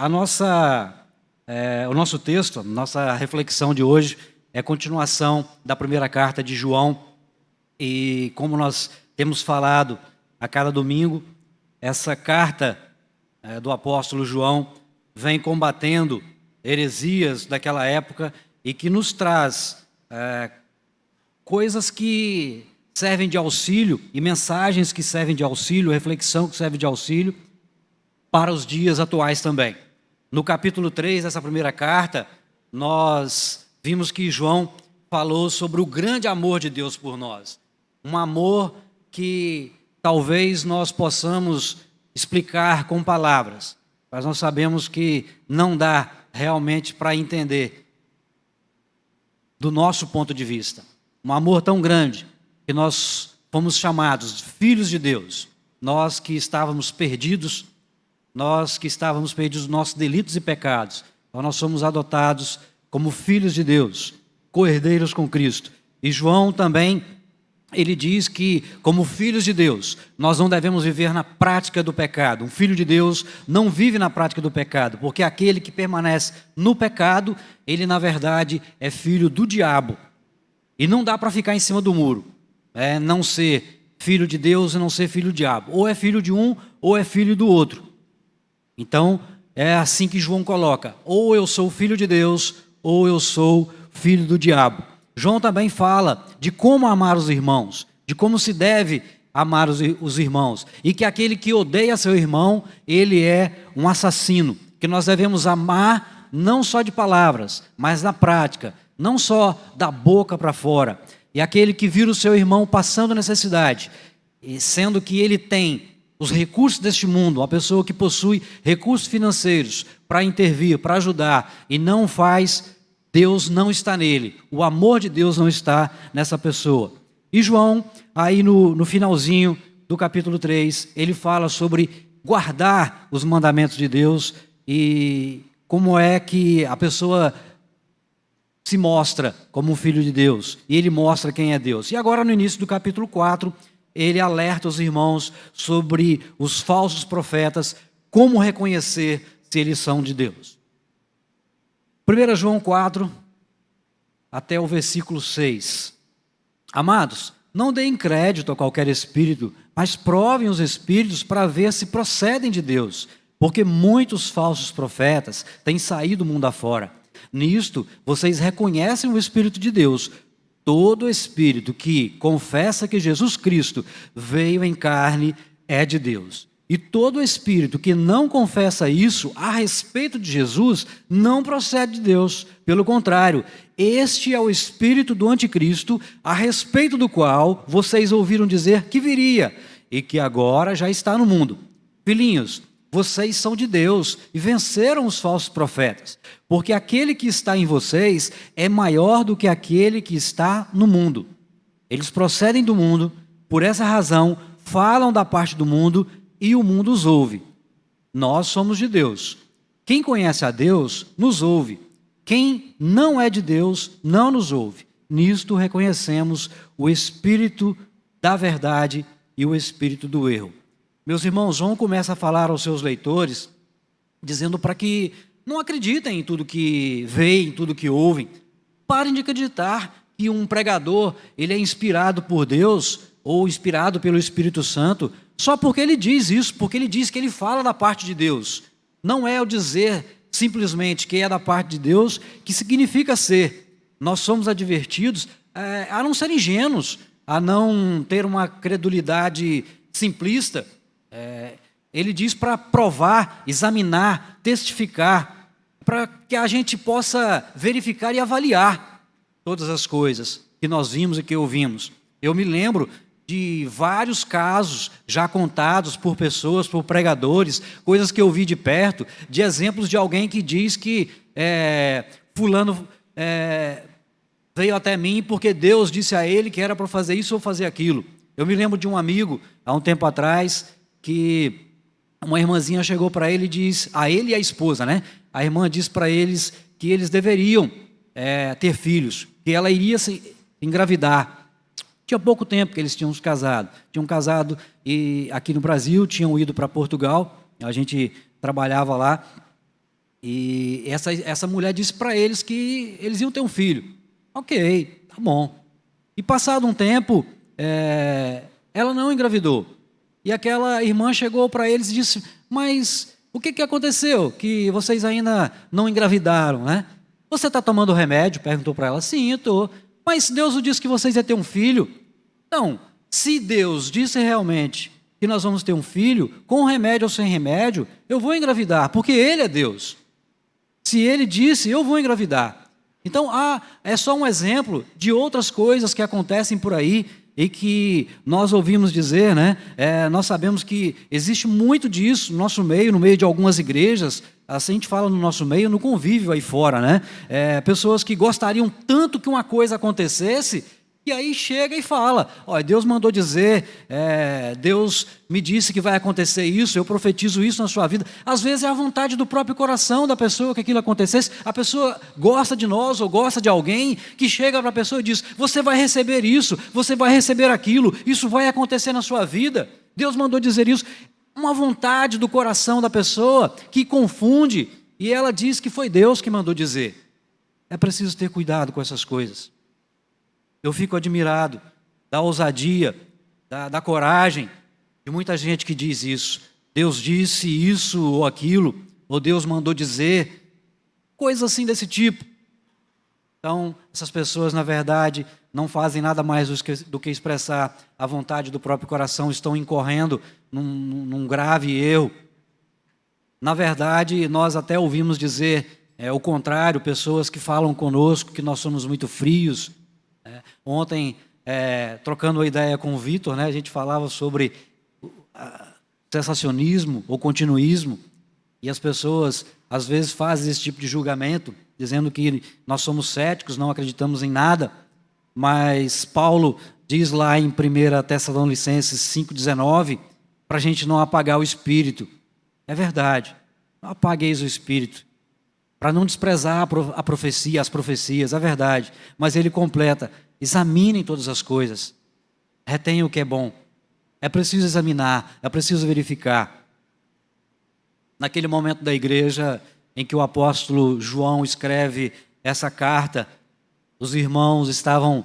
o nosso texto, nossa reflexão de hoje é continuação da primeira carta de João. E como nós temos falado a cada domingo, essa carta do apóstolo João vem combatendo heresias daquela época e que nos traz coisas que servem de auxílio e mensagens que servem de auxílio, reflexão que serve de auxílio para os dias atuais também. No capítulo 3 dessa primeira carta, nós vimos que João falou sobre o grande amor de Deus por nós. Um amor que talvez nós possamos explicar com palavras, mas nós sabemos que não dá realmente para entender do nosso ponto de vista. Um amor tão grande que nós fomos chamados filhos de Deus. Nós que estávamos perdidos nos nossos delitos e pecados. Então nós somos adotados como filhos de Deus, co-herdeiros com Cristo. E João também, ele diz que, como filhos de Deus, nós não devemos viver na prática do pecado. Um filho de Deus não vive na prática do pecado, porque aquele que permanece no pecado, ele na verdade é filho do diabo. E não dá para ficar em cima do muro. Não ser filho de Deus e não ser filho do diabo. Ou é filho de um, ou é filho do outro. Então, é assim que João coloca. Ou eu sou filho de Deus, ou eu sou filho do diabo. João também fala de como amar os irmãos, de como se deve amar os irmãos. E que aquele que odeia seu irmão, ele é um assassino. Que nós devemos amar não só de palavras, mas na prática. Não só da boca para fora. E aquele que vira o seu irmão passando necessidade, e sendo que ele tem os recursos deste mundo, uma pessoa que possui recursos financeiros para intervir, para ajudar, e não faz, Deus não está nele. O amor de Deus não está nessa pessoa. E João, aí no finalzinho do capítulo 3, ele fala sobre guardar os mandamentos de Deus e como é que a pessoa se mostra como um filho de Deus, e ele mostra quem é Deus. E agora no início do capítulo 4, ele alerta os irmãos sobre os falsos profetas, como reconhecer se eles são de Deus. 1 João 4, até o versículo 6. Amados, não deem crédito a qualquer espírito, mas provem os espíritos para ver se procedem de Deus, porque muitos falsos profetas têm saído do mundo afora. Nisto, vocês reconhecem o Espírito de Deus. Todo espírito que confessa que Jesus Cristo veio em carne é de Deus. E todo espírito que não confessa isso a respeito de Jesus não procede de Deus. Pelo contrário, este é o espírito do anticristo, a respeito do qual vocês ouviram dizer que viria e que agora já está no mundo. Filhinhos, vocês são de Deus e venceram os falsos profetas, porque aquele que está em vocês é maior do que aquele que está no mundo. Eles procedem do mundo, por essa razão falam da parte do mundo e o mundo os ouve. Nós somos de Deus. Quem conhece a Deus, nos ouve. Quem não é de Deus, não nos ouve. Nisto reconhecemos o espírito da verdade e o espírito do erro. Meus irmãos, João começa a falar aos seus leitores, dizendo para que não acreditem em tudo que veem, em tudo que ouvem. Parem de acreditar que um pregador ele é inspirado por Deus ou inspirado pelo Espírito Santo só porque ele diz isso, porque ele diz que ele fala da parte de Deus. Não é o dizer simplesmente que é da parte de Deus que significa ser. Nós somos advertidos a não ser ingênuos, a não ter uma credulidade simplista. Ele diz para provar, examinar, testificar, para que a gente possa verificar e avaliar todas as coisas que nós vimos e que ouvimos. Eu me lembro de vários casos já contados por pessoas, por pregadores, coisas que eu vi de perto, de exemplos de alguém que diz que fulano veio até mim porque Deus disse a ele que era para fazer isso ou fazer aquilo. Eu me lembro de um amigo, há um tempo atrás, que uma irmãzinha chegou para ele e diz, a ele e a esposa, né? A irmã disse para eles que eles deveriam ter filhos, que ela iria se engravidar. Tinha pouco tempo que eles tinham se casado. Tinham casado aqui no Brasil, tinham ido para Portugal, a gente trabalhava lá, E essa mulher disse para eles que eles iam ter um filho. Ok, tá bom. E passado um tempo, ela não engravidou. E aquela irmã chegou para eles e disse: mas o que aconteceu que vocês ainda não engravidaram, né? Você está tomando remédio? Perguntou para ela. Sim, eu estou. Mas Deus não disse que vocês iam ter um filho? Então, se Deus disse realmente que nós vamos ter um filho, com remédio ou sem remédio, eu vou engravidar, porque Ele é Deus. Se Ele disse, eu vou engravidar. Então, é só um exemplo de outras coisas que acontecem por aí e que nós ouvimos dizer, né? Nós sabemos que existe muito disso no nosso meio, no meio de algumas igrejas. Assim a gente fala no nosso meio, no convívio aí fora, né? Pessoas que gostariam tanto que uma coisa acontecesse, e aí chega e fala: olha, Deus mandou dizer, Deus me disse que vai acontecer isso, eu profetizo isso na sua vida. Às vezes é a vontade do próprio coração da pessoa que aquilo acontecesse. A pessoa gosta de nós ou gosta de alguém que chega para a pessoa e diz: você vai receber isso, você vai receber aquilo, isso vai acontecer na sua vida. Deus mandou dizer isso. Uma vontade do coração da pessoa que confunde, e ela diz que foi Deus que mandou dizer. É preciso ter cuidado com essas coisas. Eu fico admirado da ousadia, da coragem de muita gente que diz isso. Deus disse isso ou aquilo, ou Deus mandou dizer, coisas assim desse tipo. Então, essas pessoas, na verdade, não fazem nada mais do que expressar a vontade do próprio coração, estão incorrendo num grave erro. Na verdade, nós até ouvimos dizer o contrário, pessoas que falam conosco que nós somos muito frios. Ontem, trocando uma ideia com o Vitor, né, a gente falava sobre cessacionismo ou continuismo, e as pessoas às vezes fazem esse tipo de julgamento, dizendo que nós somos céticos, não acreditamos em nada, mas Paulo diz lá em 1 Tessalonicenses 5,19, para a gente não apagar o espírito. É verdade, não apagueis o espírito, para não desprezar a profecia, as profecias, é verdade, mas ele completa: examinem todas as coisas, retenham o que é bom. É preciso examinar, é preciso verificar. Naquele momento da igreja em que o apóstolo João escreve essa carta, os irmãos estavam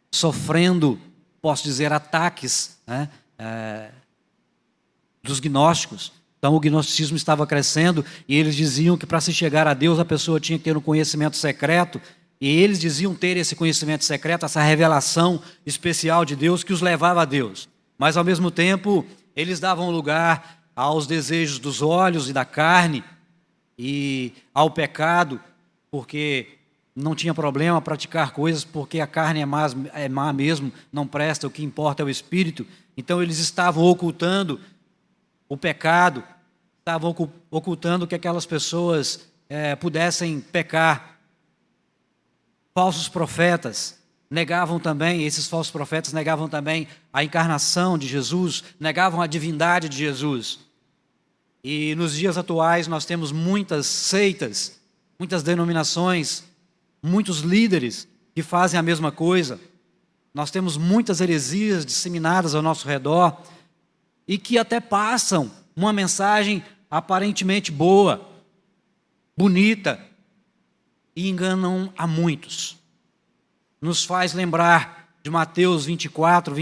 sofrendo, posso dizer, ataques, né, dos gnósticos. Então o gnosticismo estava crescendo e eles diziam que para se chegar a Deus a pessoa tinha que ter um conhecimento secreto. E eles diziam ter esse conhecimento secreto, essa revelação especial de Deus que os levava a Deus. Mas, ao mesmo tempo, eles davam lugar aos desejos dos olhos e da carne e ao pecado, porque não tinha problema praticar coisas, porque a carne é má mesmo, não presta, o que importa é o espírito. Então, eles estavam ocultando o pecado, estavam ocultando que aquelas pessoas pudessem pecar. Falsos profetas negavam também, esses falsos profetas negavam também a encarnação de Jesus, negavam a divindade de Jesus. E nos dias atuais nós temos muitas seitas, muitas denominações, muitos líderes que fazem a mesma coisa. Nós temos muitas heresias disseminadas ao nosso redor e que até passam uma mensagem aparentemente boa, bonita, e enganam a muitos. Nos faz lembrar de Mateus 24,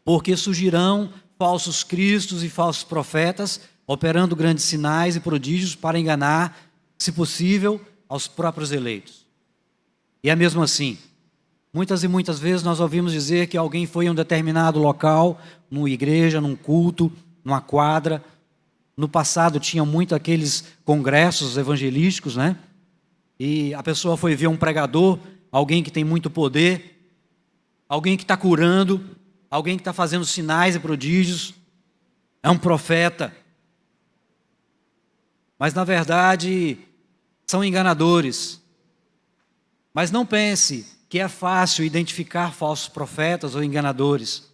porque surgirão falsos cristos e falsos profetas, operando grandes sinais e prodígios para enganar, se possível, aos próprios eleitos. E é mesmo assim. Muitas e muitas vezes nós ouvimos dizer que alguém foi em um determinado local, numa igreja, num culto, numa quadra. No passado tinha muito aqueles congressos evangelísticos, né? E a pessoa foi ver um pregador, alguém que tem muito poder, alguém que está curando, alguém que está fazendo sinais e prodígios, é um profeta. Mas na verdade são enganadores. Mas não pense que é fácil identificar falsos profetas ou enganadores.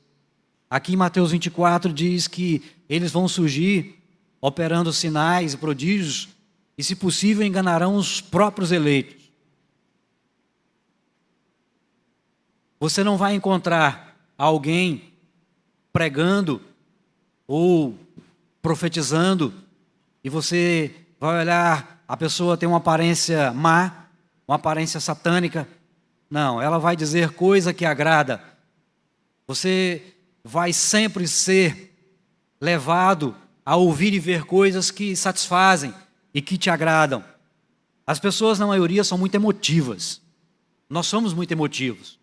Aqui em Mateus 24 diz que eles vão surgir operando sinais e prodígios e, se possível, enganarão os próprios eleitos. Você não vai encontrar alguém pregando ou profetizando e você vai olhar, a pessoa tem uma aparência má, uma aparência satânica. Não, ela vai dizer coisa que agrada. Você vai sempre ser levado a ouvir e ver coisas que satisfazem e que te agradam. As pessoas, na maioria, são muito emotivas. Nós somos muito emotivos.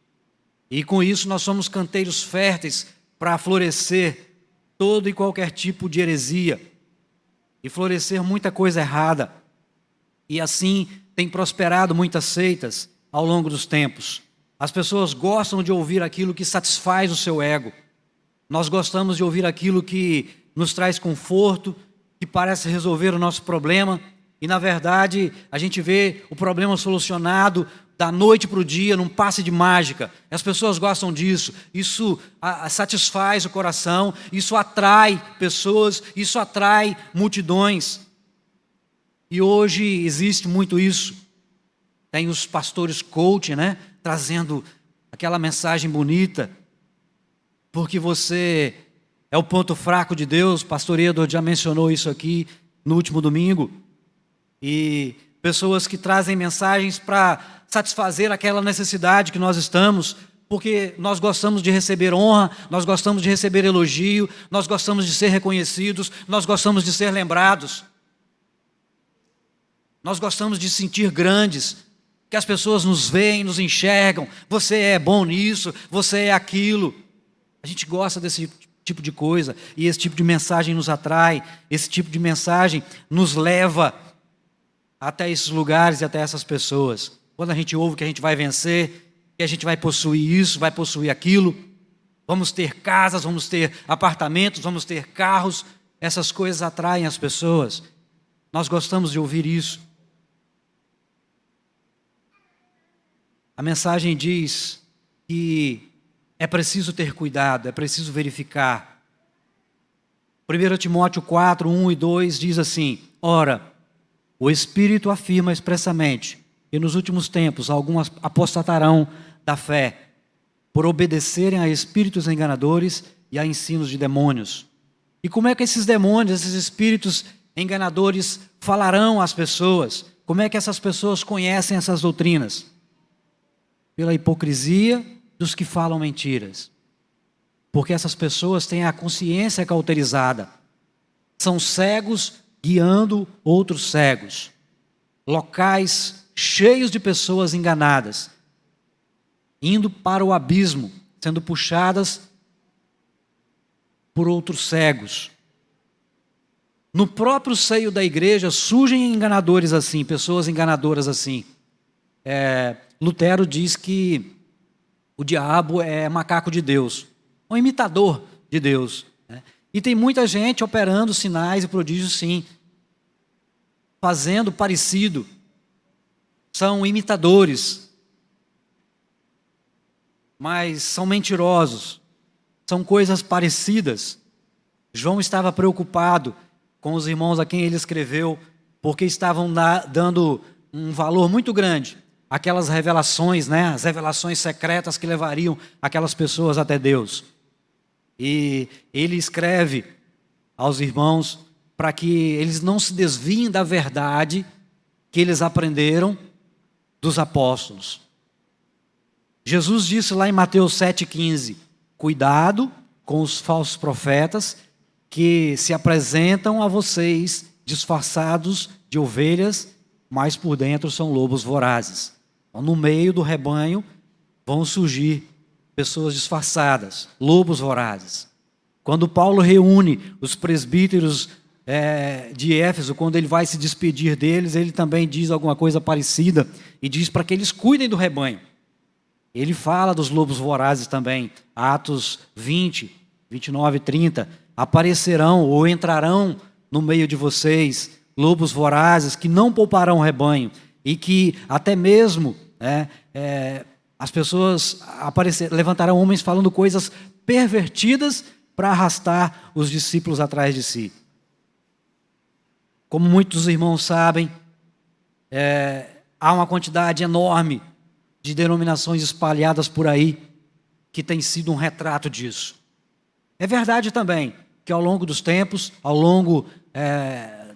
E com isso nós somos canteiros férteis para florescer todo e qualquer tipo de heresia e florescer muita coisa errada. E assim tem prosperado muitas seitas ao longo dos tempos. As pessoas gostam de ouvir aquilo que satisfaz o seu ego. Nós gostamos de ouvir aquilo que nos traz conforto, que parece resolver o nosso problema. E na verdade a gente vê o problema solucionado da noite para o dia, num passe de mágica. As pessoas gostam disso. Isso satisfaz o coração, isso atrai pessoas, isso atrai multidões. E hoje existe muito isso. Tem os pastores coach, né? Trazendo aquela mensagem bonita. Porque você é o ponto fraco de Deus. Pastor Edward já mencionou isso aqui no último domingo. E pessoas que trazem mensagens para satisfazer aquela necessidade que nós estamos, porque nós gostamos de receber honra, nós gostamos de receber elogio, nós gostamos de ser reconhecidos, nós gostamos de ser lembrados. Nós gostamos de sentir grandes, que as pessoas nos veem, nos enxergam. Você é bom nisso, você é aquilo. A gente gosta desse tipo de coisa, e esse tipo de mensagem nos atrai, esse tipo de mensagem nos leva até esses lugares e até essas pessoas. Quando a gente ouve que a gente vai vencer, que a gente vai possuir isso, vai possuir aquilo, vamos ter casas, vamos ter apartamentos, vamos ter carros, essas coisas atraem as pessoas. Nós gostamos de ouvir isso. A mensagem diz que é preciso ter cuidado, é preciso verificar. 1 Timóteo 4, 1 e 2 diz assim: ora, o Espírito afirma expressamente que nos últimos tempos alguns apostatarão da fé, por obedecerem a espíritos enganadores e a ensinos de demônios. E como é que esses demônios, esses espíritos enganadores falarão às pessoas? Como é que essas pessoas conhecem essas doutrinas? Pela hipocrisia dos que falam mentiras. Porque essas pessoas têm a consciência cauterizada. São cegos guiando outros cegos. Locais cheios de pessoas enganadas, indo para o abismo, sendo puxadas por outros cegos. No próprio seio da igreja surgem enganadores assim, pessoas enganadoras assim. Lutero diz que o diabo é macaco de Deus, um imitador de Deus, né? E tem muita gente operando sinais e prodígios sim, fazendo parecido. São imitadores, mas são mentirosos, são coisas parecidas. João estava preocupado com os irmãos a quem ele escreveu, porque estavam dando um valor muito grande àquelas revelações, né? As revelações secretas que levariam aquelas pessoas até Deus. E ele escreve aos irmãos para que eles não se desviem da verdade que eles aprenderam dos apóstolos. Jesus disse lá em Mateus 7,15: cuidado com os falsos profetas que se apresentam a vocês disfarçados de ovelhas, mas por dentro são lobos vorazes. Então, no meio do rebanho vão surgir pessoas disfarçadas, lobos vorazes. Quando Paulo reúne os presbíteros de Éfeso, quando ele vai se despedir deles, ele também diz alguma coisa parecida e diz para que eles cuidem do rebanho. Ele fala dos lobos vorazes também. Atos 20, 29 e 30. Aparecerão ou entrarão no meio de vocês lobos vorazes que não pouparão o rebanho e que até mesmo as pessoas levantarão homens falando coisas pervertidas para arrastar os discípulos atrás de si. Como muitos irmãos sabem, há uma quantidade enorme de denominações espalhadas por aí que tem sido um retrato disso. É verdade também que ao longo dos tempos, ao longo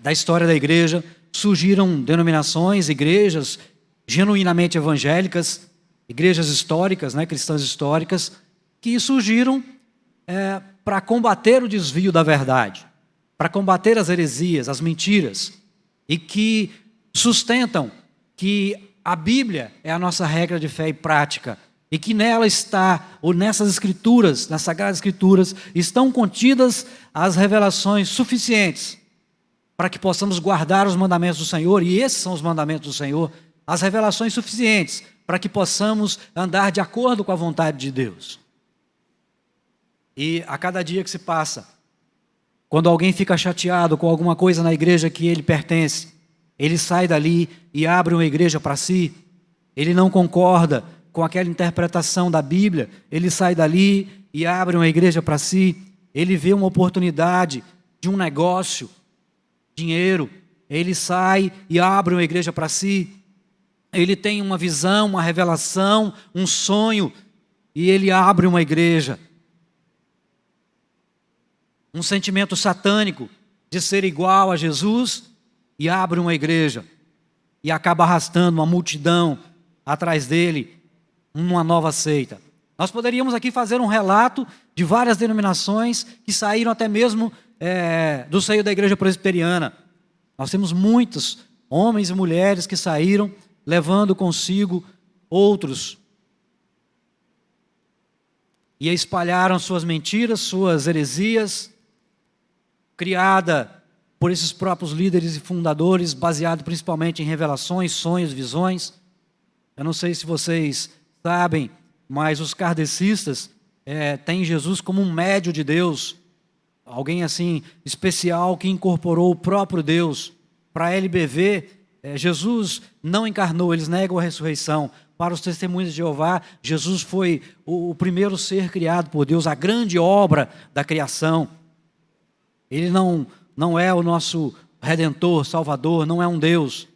da história da igreja, surgiram denominações, igrejas genuinamente evangélicas, igrejas históricas, né, cristãs históricas, que surgiram para combater o desvio da verdade, para combater as heresias, as mentiras, e que sustentam que a Bíblia é a nossa regra de fé e prática, e que nela está, ou nessas escrituras, nas Sagradas Escrituras, estão contidas as revelações suficientes para que possamos guardar os mandamentos do Senhor, e esses são os mandamentos do Senhor, as revelações suficientes para que possamos andar de acordo com a vontade de Deus. E a cada dia que se passa, quando alguém fica chateado com alguma coisa na igreja que ele pertence, ele sai dali e abre uma igreja para si, ele não concorda com aquela interpretação da Bíblia, ele sai dali e abre uma igreja para si, ele vê uma oportunidade de um negócio, dinheiro, ele sai e abre uma igreja para si, ele tem uma visão, uma revelação, um sonho, e ele abre uma igreja. Um sentimento satânico de ser igual a Jesus, e abre uma igreja, e acaba arrastando uma multidão atrás dele, uma nova seita. Nós poderíamos aqui fazer um relato de várias denominações que saíram até mesmo do seio da igreja presbiteriana. Nós temos muitos homens e mulheres que saíram levando consigo outros e espalharam suas mentiras, suas heresias, criada por esses próprios líderes e fundadores, baseado principalmente em revelações, sonhos, visões. Eu não sei se vocês sabem, mas os kardecistas têm Jesus como um médio de Deus, alguém assim especial que incorporou o próprio Deus. Para a LBV, Jesus não encarnou, eles negam a ressurreição. Para os testemunhos de Jeová, Jesus foi o primeiro ser criado por Deus, a grande obra da criação. Ele não é o nosso Redentor, Salvador, não é um Deus.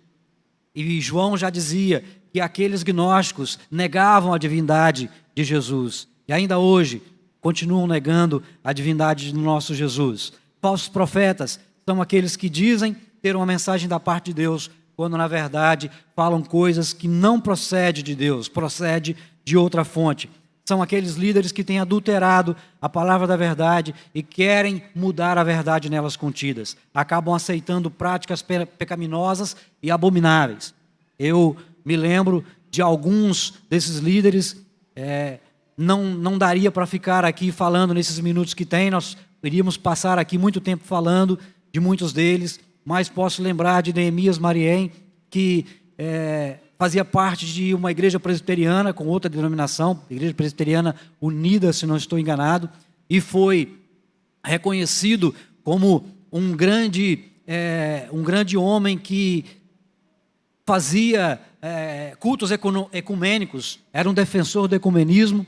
E João já dizia que aqueles gnósticos negavam a divindade de Jesus. E ainda hoje continuam negando a divindade do nosso Jesus. Falsos profetas são aqueles que dizem ter uma mensagem da parte de Deus, quando na verdade falam coisas que não procedem de Deus, procede de outra fonte. São aqueles líderes que têm adulterado a palavra da verdade e querem mudar a verdade nelas contidas. Acabam aceitando práticas pecaminosas e abomináveis. Eu me lembro de alguns desses líderes, não daria para ficar aqui falando nesses minutos que tem, nós iríamos passar aqui muito tempo falando de muitos deles, mas posso lembrar de Neemias Mariem, que fazia parte de uma igreja presbiteriana com outra denominação, Igreja Presbiteriana Unida, se não estou enganado, e foi reconhecido como um grande homem que fazia cultos ecumênicos, era um defensor do ecumenismo,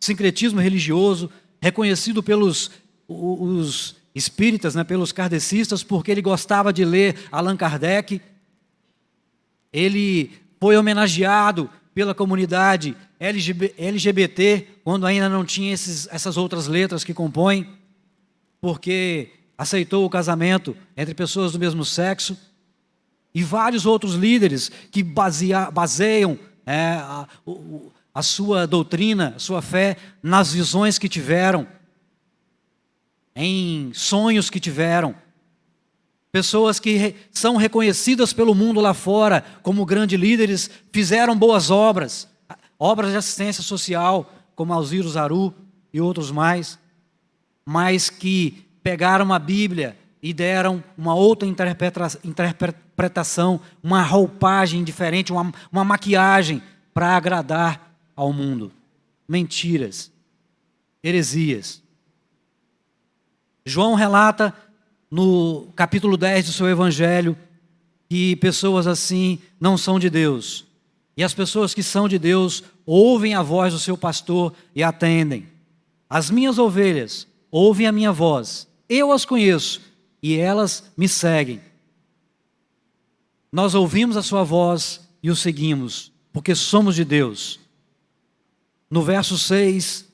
sincretismo religioso, reconhecido pelos os espíritas, né, pelos kardecistas, porque ele gostava de ler Allan Kardec. Ele foi homenageado pela comunidade LGBT, quando ainda não tinha essas outras letras que compõem, porque aceitou o casamento entre pessoas do mesmo sexo. E vários outros líderes que baseiam a sua doutrina, a sua fé, nas visões que tiveram, em sonhos que tiveram. Pessoas que são reconhecidas pelo mundo lá fora como grandes líderes, fizeram boas obras, obras de assistência social, como Alziro Zaru e outros mais, mas que pegaram a Bíblia e deram uma outra interpretação, uma roupagem diferente, uma maquiagem para agradar ao mundo. Mentiras, heresias. João relata no capítulo 10 do seu evangelho que pessoas assim não são de Deus. E as pessoas que são de Deus ouvem a voz do seu pastor e atendem. As minhas ovelhas ouvem a minha voz, eu as conheço e elas me seguem. Nós ouvimos a sua voz e o seguimos, porque somos de Deus. No verso 6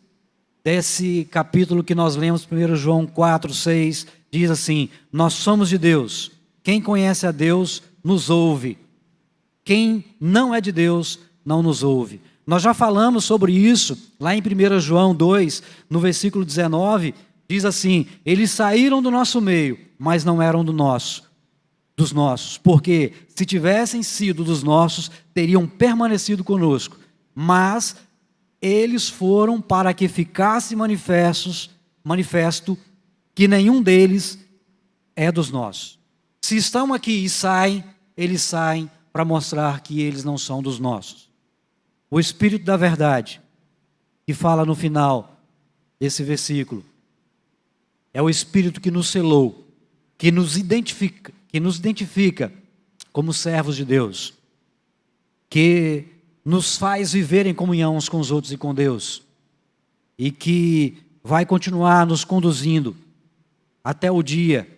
desse capítulo que nós lemos, 1 João 4, 6, diz assim: nós somos de Deus Quem conhece a Deus nos ouve. Quem não é de Deus não nos ouve. Nós já falamos sobre isso lá em 1 João 2, no versículo 19, diz assim: eles saíram do nosso meio, mas não eram dos nossos, porque se tivessem sido dos nossos, teriam permanecido conosco, mas eles foram para que ficasse manifesto que nenhum deles é dos nossos. Se estão aqui e saem, eles saem para mostrar que eles não são dos nossos. O Espírito da verdade, que fala no final desse versículo, é o Espírito que nos selou, que nos identifica como servos de Deus, que nos faz viver em comunhão uns com os outros e com Deus, e que vai continuar nos conduzindo até o dia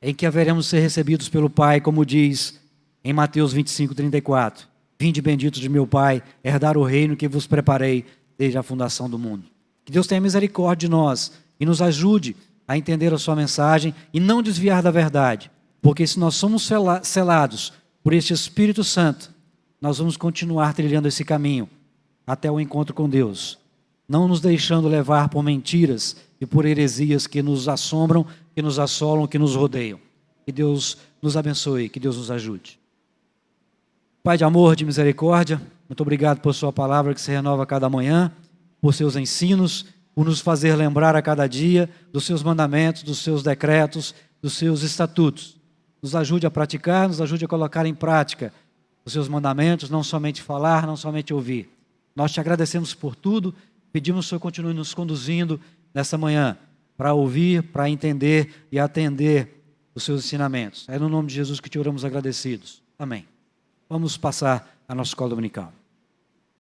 em que haveremos de ser recebidos pelo Pai, como diz em Mateus 25, 34. Vinde benditos de meu Pai, herdar o reino que vos preparei desde a fundação do mundo. Que Deus tenha misericórdia de nós e nos ajude a entender a sua mensagem e não desviar da verdade, porque se nós somos selados por este Espírito Santo, nós vamos continuar trilhando esse caminho até o encontro com Deus, não nos deixando levar por mentiras e por heresias que nos assombram, que nos assolam, que nos rodeiam. Que Deus nos abençoe, que Deus nos ajude. Pai de amor, de misericórdia, muito obrigado por sua palavra que se renova a cada manhã, por seus ensinos, por nos fazer lembrar a cada dia dos seus mandamentos, dos seus decretos, dos seus estatutos. Nos ajude a praticar, nos ajude a colocar em prática os seus mandamentos, não somente falar, não somente ouvir. Nós te agradecemos por tudo, pedimos que o Senhor continue nos conduzindo nessa manhã, para ouvir, para entender e atender os seus ensinamentos. É no nome de Jesus que te oramos agradecidos. Amém. Vamos passar a nossa escola dominical.